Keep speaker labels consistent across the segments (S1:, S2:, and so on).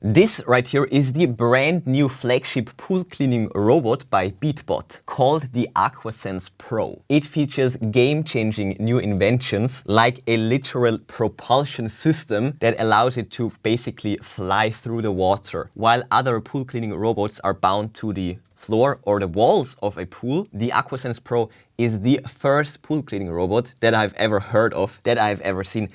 S1: This right here is the brand new flagship pool cleaning robot by Beatbot called the AquaSense Pro. It features game-changing new inventions like a literal propulsion system that allows it to basically fly through the water. While other pool cleaning robots are bound to the floor or the walls of a pool, the AquaSense Pro is the first pool cleaning robot that I've ever heard of, that I've ever seen,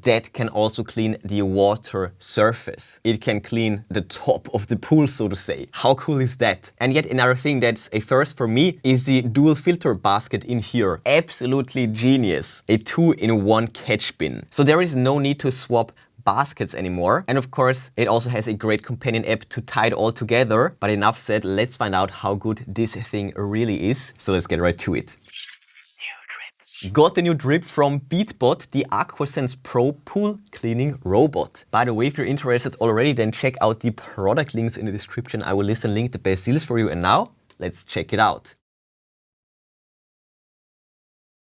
S1: that can also clean the water surface. It can clean the top of the pool, so to say. How cool is that? And yet another thing that's a first for me is the dual filter basket in here. Absolutely genius. A 2-in-1 catch bin. So there is no need to swap baskets anymore. And of course, it also has a great companion app to tie it all together. But enough said, let's find out how good this thing really is. So let's get right to it. Got the new drip from Beatbot, the AquaSense Pro pool cleaning robot. By the way, if you're interested already, then check out the product links in the description. I will list and link the best deals for you. And now, let's check it out.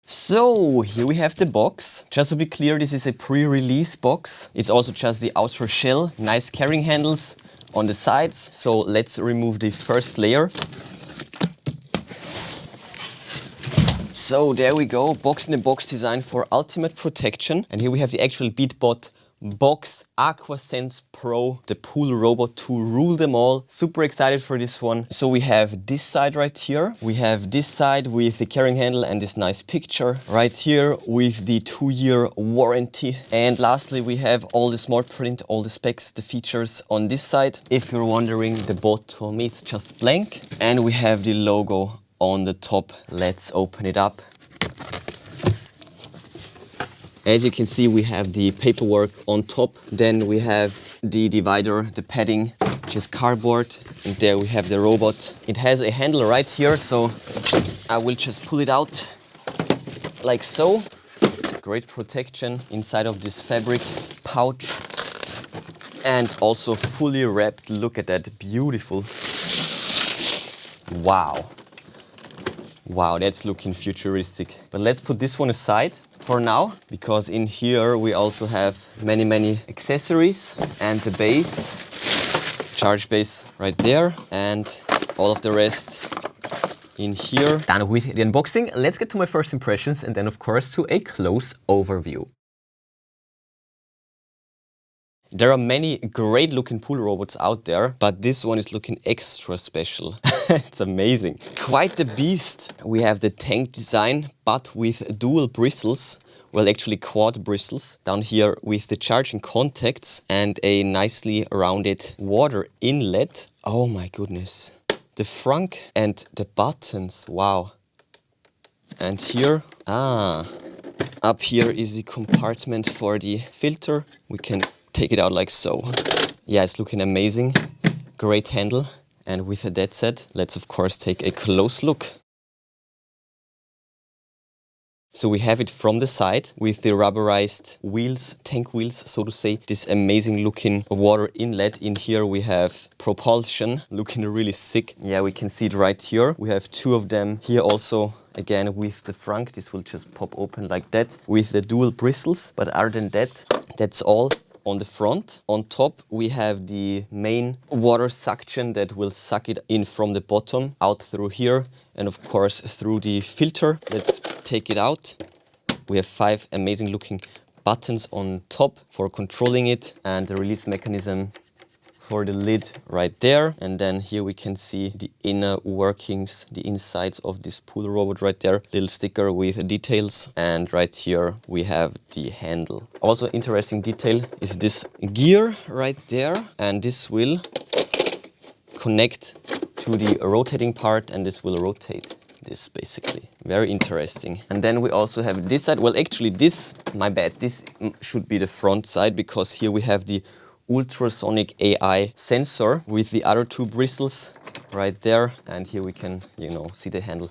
S1: So here we have the box. Just to be clear, this is a pre-release box. It's also just the outer shell, nice carrying handles on the sides. So let's remove the first layer. So there we go, box in a box design for ultimate protection. And here we have the actual Beatbot box AquaSense Pro, the pool robot to rule them all. Super excited for this one. So we have this side right here. We have this side with the carrying handle and this nice picture right here with the 2-year warranty. And lastly, we have all the smart print, all the specs, the features on this side. If you're wondering, the bottom is just blank. And we have the logo on the top. Let's open it up. As you can see, we have the paperwork on top. Then we have the divider, the padding, which is cardboard. And there we have the robot. It has a handle right here, so I will just pull it out like so. Great protection inside of this fabric pouch. And also fully wrapped. Look at that, beautiful. Wow. Wow, that's looking futuristic. But let's put this one aside for now, because in here we also have many accessories and the base, charge base right there, and all of the rest in here. Done with the unboxing. Let's get to my first impressions and then of course to a close overview. There are many great looking pool robots out there, but this one is looking extra special. It's amazing. Quite the beast. We have the tank design, but with dual bristles. Well, actually quad bristles down here with the charging contacts and a nicely rounded water inlet. Oh my goodness. The frunk and the buttons, wow. And here, up here is the compartment for the filter. We can take it out like so. Yeah, it's looking amazing. Great handle. And with that said, let's of course take a close look. So we have it from the side with the rubberized wheels, tank wheels, so to say. This amazing looking water inlet. In here we have propulsion, looking really sick. Yeah, we can see it right here. We have 2 of them here also. Again, with the frunk, this will just pop open like that with the dual bristles. But other than that, that's all. On the front, on top, we have the main water suction that will suck it in from the bottom out through here and of course through the filter. Let's take it out. We have 5 amazing looking buttons on top for controlling it and the release mechanism for the lid right there. And then here we can see the inner workings, the insides of this pool robot right there. Little sticker with details. And right here we have the handle. Also interesting detail is this gear right there. And this will connect to the rotating part and this will rotate this basically. Very interesting. And then we also have this side. Well, actually this, my bad, this should be the front side because here we have the ultrasonic AI sensor with the other 2 bristles right there. And here we can, see the handle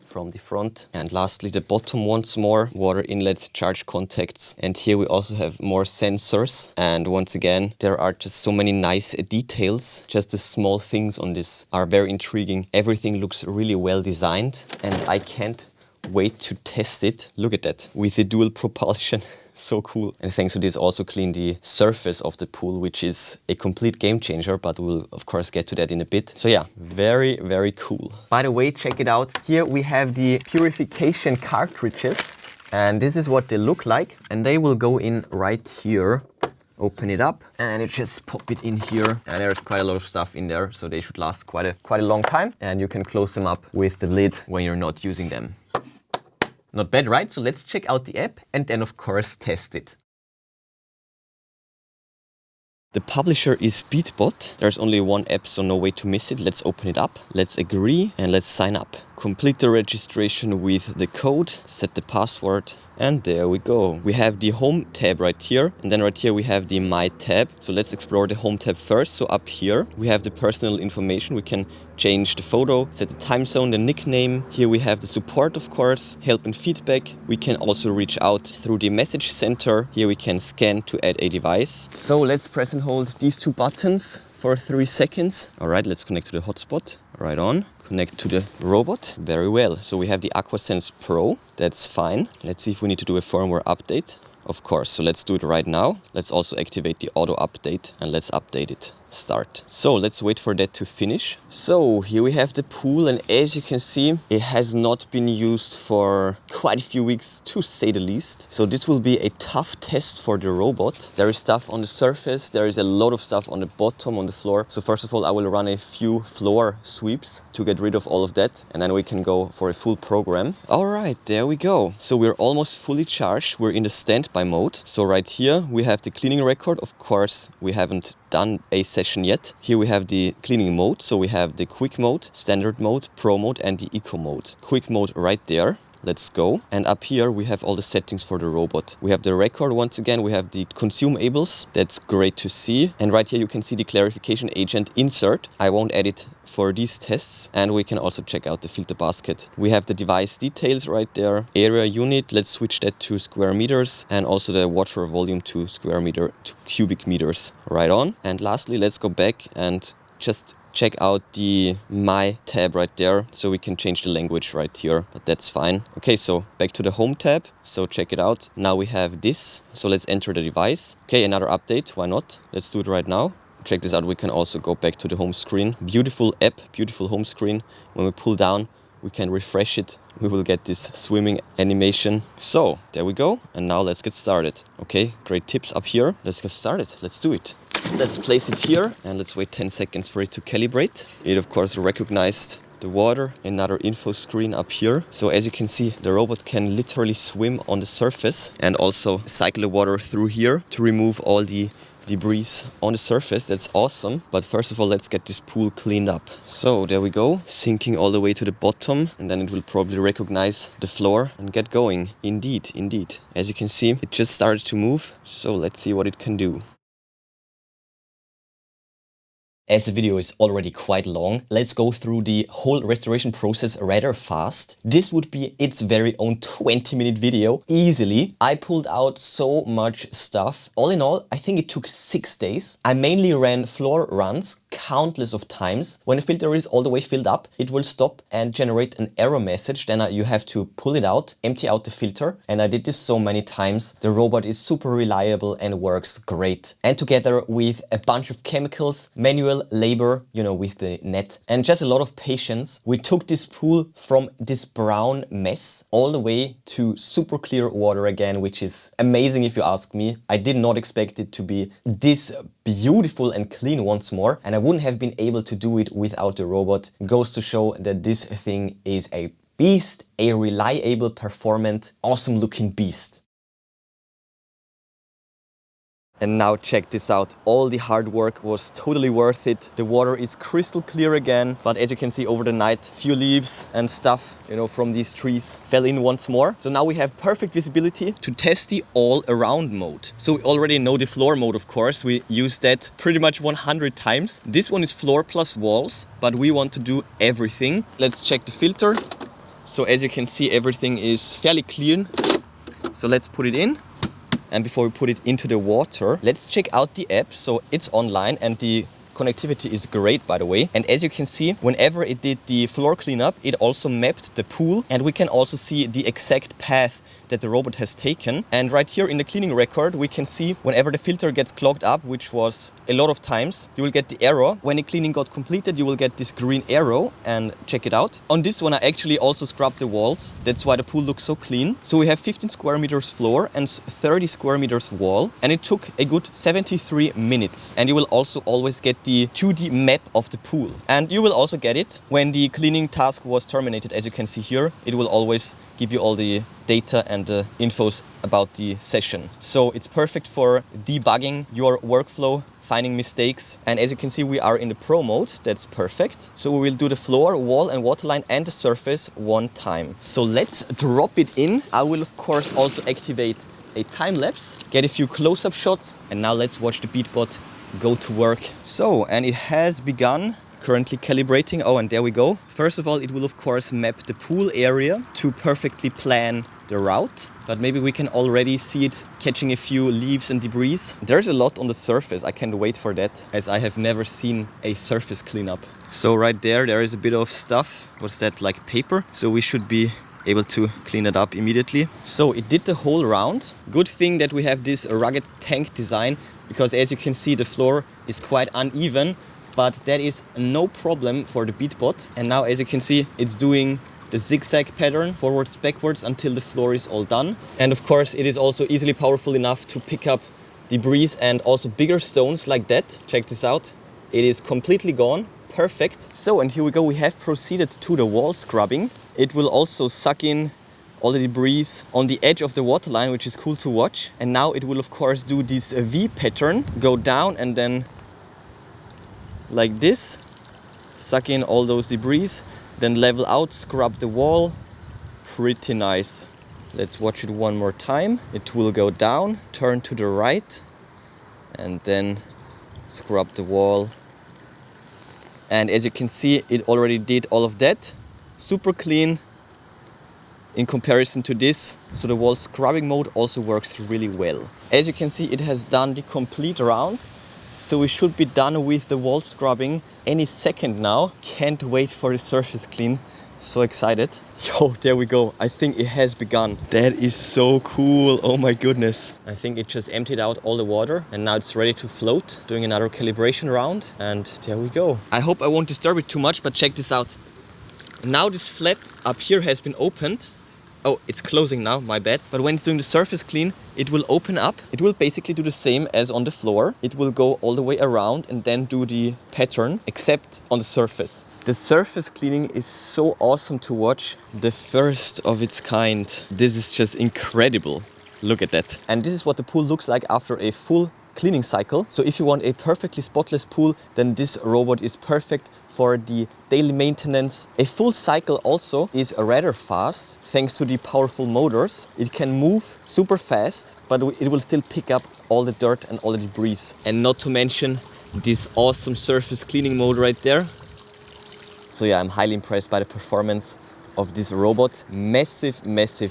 S1: from the front. And lastly, the bottom once more, water inlet, charge contacts. And here we also have more sensors. And once again, there are just so many nice details. Just the small things on this are very intriguing. Everything looks really well designed. And I can't wait to test it. Look at that, with the dual propulsion. So cool. And thanks to this also clean the surface of the pool, which is a complete game changer, but we'll of course get to that in a bit. So yeah, very, very cool. By the way, check it out. Here we have the purification cartridges, and this is what they look like. And they will go in right here. Open it up and you just pop it in here, and there's quite a lot of stuff in there, so they should last quite a long time, and you can close them up with the lid when you're not using them. Not bad, right? So let's check out the app and then of course test it. The publisher is Beatbot. There's only one app, so no way to miss it. Let's open it up. Let's agree and let's sign up. Complete the registration with the code, set the password, and there we go. We have the home tab right here, and then right here we have the my tab. So let's explore the home tab first. So up here we have the personal information. We can change the photo, set the time zone, the nickname. Here we have the support, of course, help and feedback. We can also reach out through the message center. Here we can scan to add a device. So let's press and hold these two buttons for 3 seconds. All right, let's connect to the hotspot. Right on. Connect to the robot. Very well. So we have the AquaSense Pro. That's fine. Let's see if we need to do a firmware update. Of course, so let's do it right now. Let's also activate the auto update and let's update it. Start. So let's wait for that to finish. So here we have the pool, and as you can see, it has not been used for quite a few weeks, to say the least. So this will be a tough test for the robot. There is stuff on the surface, there is a lot of stuff on the bottom, on the floor. So first of all, I will run a few floor sweeps to get rid of all of that, and then we can go for a full program. All right, there we go. So we're almost fully charged. We're in the standby mode. So right here we have the cleaning record. Of course, we haven't done a session yet. Here we have the cleaning mode. So we have the quick mode, standard mode, pro mode, and the eco mode. Quick mode right there. Let's go. And up here we have all the settings for the robot. We have the record once again, we have the consumables. That's great to see. And right here you can see the clarification agent insert. I won't add it for these tests. And we can also check out the filter basket. We have the device details right there. Area unit, let's switch that to square meters. And also the water volume to square meter, to cubic meters. Right on. And lastly, let's go back and just check out the My tab right there, so we can change the language right here, but that's fine. Okay, so back to the Home tab. So check it out. Now we have this. So let's enter the device. Okay, another update. Why not? Let's do it right now. Check this out. We can also go back to the home screen. Beautiful app, beautiful home screen. When we pull down, we can refresh it. We will get this swimming animation. So there we go. And now let's get started. Okay, great tips up here. Let's get started. Let's do it. Let's place it here and let's wait 10 seconds for it to calibrate. It of course recognized the water. Another info screen up here. So as you can see, the robot can literally swim on the surface and also cycle the water through here to remove all the debris on the surface. That's awesome. But first of all, let's get this pool cleaned up. So there we go, sinking all the way to the bottom, and then it will probably recognize the floor and get going. Indeed, indeed. As you can see, it just started to move. So let's see what it can do. As the video is already quite long, let's go through the whole restoration process rather fast. This would be its very own 20-minute video, easily. I pulled out so much stuff. All in all, I think it took 6 days. I mainly ran floor runs countless of times. When the filter is all the way filled up, it will stop and generate an error message. Then you have to pull it out, empty out the filter. And I did this so many times. The robot is super reliable and works great. And together with a bunch of chemicals, manual labor, you know, with the net, and just a lot of patience, we took this pool from this brown mess all the way to super clear water again, which is amazing if you ask me. I did not expect it to be this beautiful and clean once more, and I wouldn't have been able to do it without the robot. It goes to show that this thing is a beast, a reliable, performant, awesome looking beast. And now check this out. All the hard work was totally worth it. The water is crystal clear again. But as you can see over the night, few leaves and stuff, you know, from these trees fell in once more. So now we have perfect visibility to test the all around mode. So we already know the floor mode, of course. We used that pretty much 100 times. This one is floor plus walls, but we want to do everything. Let's check the filter. So as you can see, everything is fairly clean. So let's put it in. And before we put it into the water, let's check out the app. So it's online and the connectivity is great, by the way. And as you can see, whenever it did the floor cleanup, it also mapped the pool, and we can also see the exact path that the robot has taken. And right here in the cleaning record, we can see whenever the filter gets clogged up, which was a lot of times, you will get the arrow. When the cleaning got completed, you will get this green arrow, and check it out. On this one, I actually also scrubbed the walls. That's why the pool looks so clean. So we have 15 square meters floor and 30 square meters wall, and it took a good 73 minutes. And you will also always get the 2D map of the pool. And you will also get it when the cleaning task was terminated. As you can see here, it will always give you all the data and the infos about the session. So it's perfect for debugging your workflow, finding mistakes. And as you can see, we are in the Pro mode. That's perfect. So we will do the floor, wall and waterline and the surface one time. So let's drop it in. I will of course also activate a time lapse, get a few close-up shots, and now let's watch the Beatbot go to work. So, and it has begun. Currently calibrating. Oh, and there we go. First of all, it will of course map the pool area to perfectly plan the route. But maybe we can already see it catching a few leaves and debris. There's a lot on the surface. I can't wait for that, as I have never seen a surface cleanup. So right there is a bit of stuff. What's that, like paper? So we should be able to clean it up immediately. So it did the whole round. Good thing that we have this rugged tank design, because as you can see, the floor is quite uneven. But that is no problem for the Beatbot. And now, as you can see, it's doing the zigzag pattern forwards, backwards until the floor is all done. And of course, it is also easily powerful enough to pick up debris and also bigger stones like that. Check this out. It is completely gone. Perfect. So, and here we go. We have proceeded to the wall scrubbing. It will also suck in all the debris on the edge of the waterline, which is cool to watch. And now it will of course do this V pattern, go down and then like this, suck in all those debris, then level out, scrub the wall. Pretty nice. Let's watch it one more time. It will go down, turn to the right, and then scrub the wall. And as you can see, it already did all of that. Super clean in comparison to this. So the wall scrubbing mode also works really well. As you can see, it has done the complete round. So we should be done with the wall scrubbing any second now. Can't wait for the surface clean. So excited. Yo, there we go. I think it has begun. That is so cool. Oh my goodness. I think it just emptied out all the water and now it's ready to float. Doing another calibration round and there we go. I hope I won't disturb it too much, but check this out. Now this flap up here has been opened. Oh, it's closing now, my bad. But when it's doing the surface clean, it will open up. It will basically do the same as on the floor. It will go all the way around and then do the pattern, except on the surface. The surface cleaning is so awesome to watch. The first of its kind. This is just incredible. Look at that. And this is what the pool looks like after a full cleaning cycle. So if you want a perfectly spotless pool, then this robot is perfect for the daily maintenance. A full cycle also is rather fast thanks to the powerful motors. It can move super fast, but it will still pick up all the dirt and all the debris. And not to mention this awesome surface cleaning mode right there. So yeah, I'm highly impressed by the performance of this robot. Massive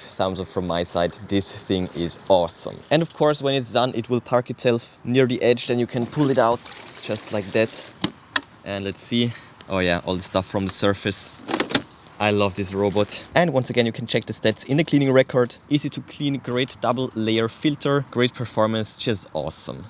S1: thumbs up from my side. This thing is awesome. And of course, when it's done, it will park itself near the edge. Then you can pull it out just like that. And let's see. Oh yeah, all the stuff from the surface. I love this robot. And once again, you can check the stats in the cleaning record. Easy to clean, great double layer filter, great performance, just awesome.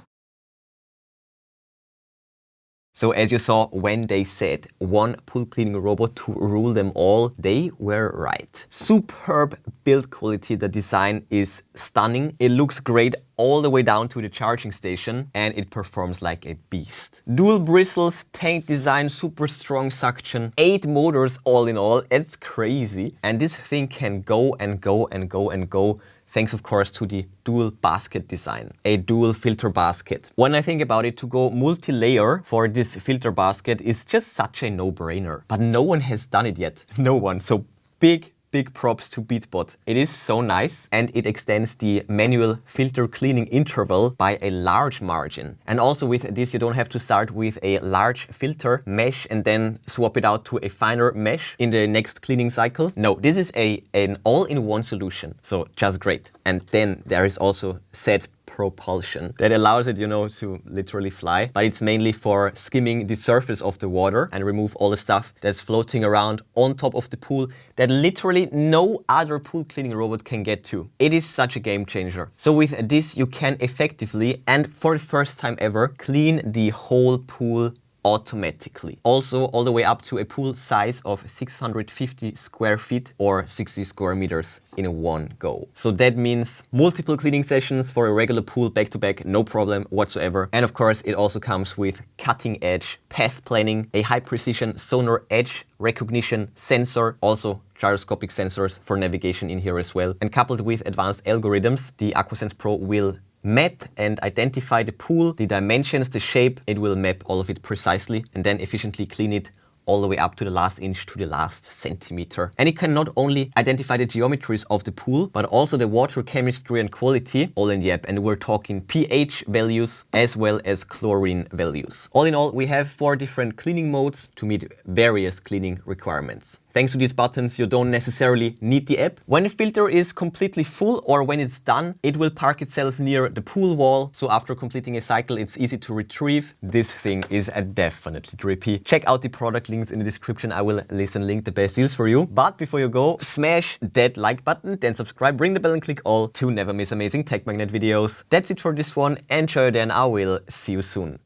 S1: So as you saw, when they said one pool cleaning robot to rule them all, they were right. Superb build quality, the design is stunning. It looks great all the way down to the charging station and it performs like a beast. Dual bristles, tank design, super strong suction, 8 motors all in all, it's crazy. And this thing can go and go and go and go. Thanks, of course, to the dual basket design, a dual filter basket. When I think about it, to go multi-layer for this filter basket is just such a no-brainer. But no one has done it yet. No one. So big props to Beatbot. It is so nice and it extends the manual filter cleaning interval by a large margin. And also with this, you don't have to start with a large filter mesh and then swap it out to a finer mesh in the next cleaning cycle. No, this is an all-in-one solution. So just great. And then there is also said propulsion. That allows it, you know, to literally fly, but it's mainly for skimming the surface of the water and remove all the stuff that's floating around on top of the pool that literally no other pool cleaning robot can get to. It is such a game changer. So with this, you can effectively, and for the first time ever, clean the whole pool automatically. Also, all the way up to a pool size of 650 square feet or 60 square meters in one go. So that means multiple cleaning sessions for a regular pool back to back, no problem whatsoever. And of course, it also comes with cutting edge path planning, a high precision sonar edge recognition sensor, also gyroscopic sensors for navigation in here as well. And coupled with advanced algorithms, the AquaSense Pro will map and identify the pool, the dimensions, the shape. It will map all of it precisely and then efficiently clean it all the way up to the last inch, to the last centimeter. And it can not only identify the geometries of the pool, but also the water chemistry and quality, all in the app. And we're talking pH values as well as chlorine values. All in all, we have 4 different cleaning modes to meet various cleaning requirements. Thanks to these buttons, you don't necessarily need the app. When the filter is completely full or when it's done, it will park itself near the pool wall. So after completing a cycle, it's easy to retrieve. This thing is definitely drippy. Check out the product links in the description. I will link the best deals for you. But before you go, smash that like button, then subscribe, ring the bell and click all to never miss amazing tech magnet videos. That's it for this one. Enjoy then. I will see you soon.